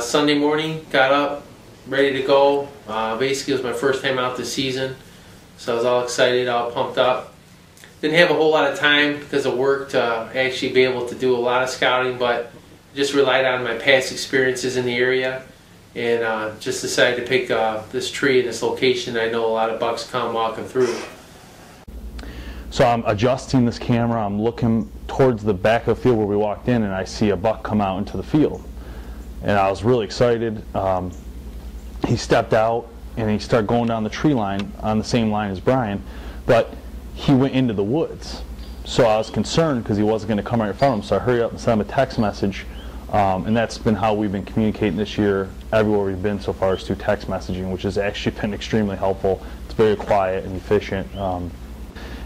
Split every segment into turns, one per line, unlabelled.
Sunday morning, got up, ready to go. Basically, it was my first time out this season, so I was all excited, all pumped up. Didn't have a whole lot of time because of work to actually be able to do a lot of scouting, but just relied on my past experiences in the area, and just decided to pick this tree and this location. I know a lot of bucks come walking through.
So I'm adjusting this camera, I'm looking towards the back of the field where we walked in, and I see a buck come out into the field. And I was really excited. He stepped out and he started going down the tree line on the same line as Brian, but he went into the woods. So I was concerned because he wasn't going to come right in front of him, so I hurried up and sent him a text message. And that's been how we've been communicating this year everywhere we've been so far, is through text messaging, which has actually been extremely helpful. It's very quiet and efficient.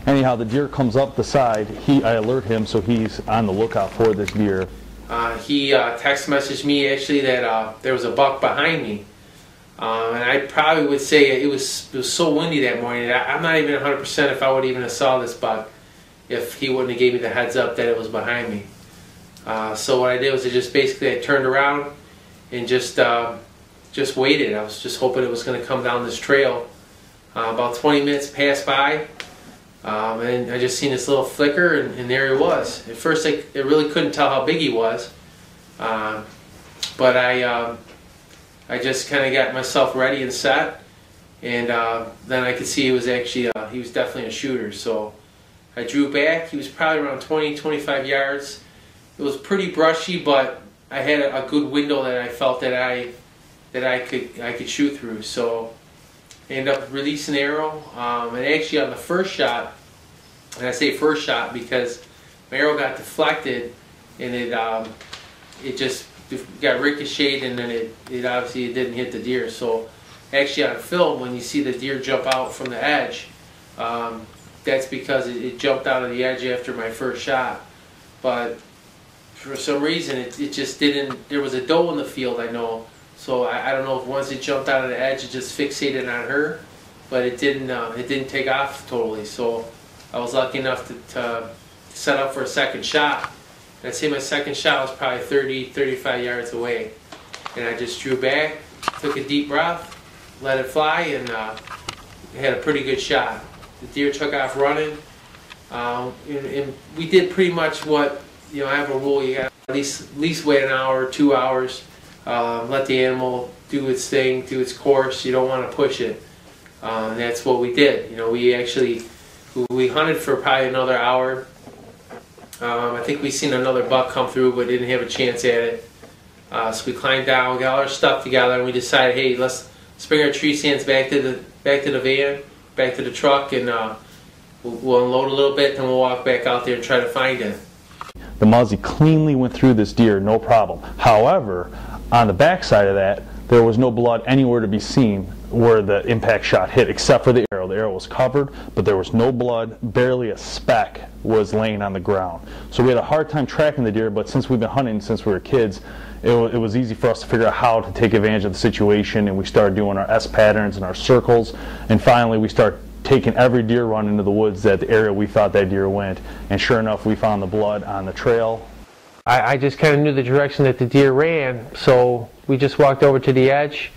Anyhow, the deer comes up the side. I alert him, so he's on the lookout for this deer.
He text messaged me actually that there was a buck behind me, and I probably would say it was so windy that morning that I'm not even 100% if I would even have saw this buck if he wouldn't have gave me the heads up that it was behind me. So what I did was I turned around and just waited. I was just hoping it was going to come down this trail. About 20 minutes passed by. And I just seen this little flicker, and there he was. At first, I really couldn't tell how big he was, but I just kind of got myself ready and set, and then I could see he was definitely a shooter. So I drew back. He was probably around 20-25 yards. It was pretty brushy, but I had a good window that I felt that I could shoot through. So I ended up releasing an arrow, and actually on the first shot, and I say first shot because my arrow got deflected, and it just got ricocheted, and then it obviously didn't hit the deer. So actually on film, when you see the deer jump out from the edge, that's because it jumped out of the edge after my first shot. But for some reason, it just didn't. There was a doe in the field, I know. So I don't know if once it jumped out of the edge, it just fixated on her, but it didn't take off totally. So I was lucky enough to set up for a second shot. And I'd say my second shot was probably 30-35 yards away. And I just drew back, took a deep breath, let it fly, and had a pretty good shot. The deer took off running, and we did pretty much what, I have a rule: you got at least wait an hour, 2 hours. Let the animal do its thing, do its course. You don't want to push it. And that's what we did. We hunted for probably another hour. I think we seen another buck come through, but didn't have a chance at it. So we climbed down, got all our stuff together, and we decided, hey, let's bring our tree stands back to the van, back to the truck, and we'll unload a little bit, then we'll walk back out there and try to find it.
The Muzzy cleanly went through this deer, no problem. However, on the back side of that, there was no blood anywhere to be seen where the impact shot hit, except for the arrow. The arrow was covered, but there was no blood. Barely a speck was laying on the ground. So we had a hard time tracking the deer, but since we've been hunting since we were kids, it was easy for us to figure out how to take advantage of the situation, and we started doing our S patterns and our circles, and finally we started taking every deer run into the woods that the area we thought that deer went, and sure enough, we found the blood on the trail.
I just kind of knew the direction that the deer ran, so we just walked over to the edge.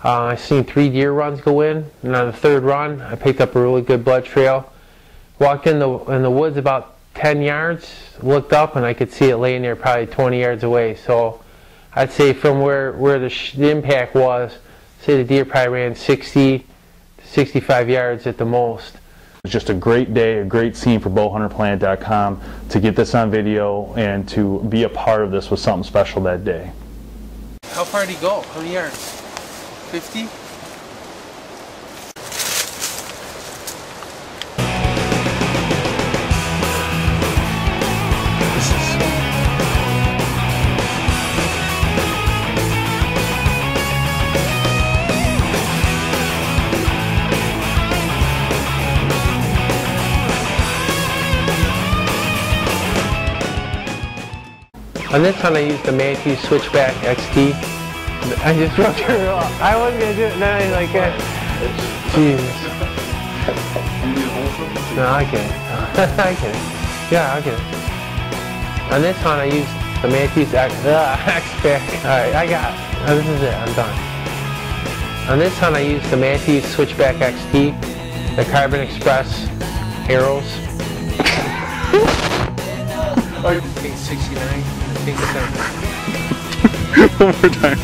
I seen 3 deer runs go in, and on the 3rd run, I picked up a really good blood trail. Walked in the woods about 10 yards, looked up, and I could see it laying there probably 20 yards away. So I'd say from where the impact was, say the deer probably ran 60 to 65 yards at the most.
It's just a great day, a great scene for bowhunterplanet.com. To get this on video and to be a part of this was something special that day.
How far did he go? How many yards? 50? On this one I used the Matthews Switchback XT. I just rubbed her off. I wasn't going to do it, then I like that. Jesus. No, I get it. I get it. Yeah, I get it. On this one I used the Matthews X-Back. Alright, I got it. Oh, this is it. I'm done. On this hunt, I used the Matthews Switchback XT, the Carbon Express arrows. I think 69. I think 70.
One more time.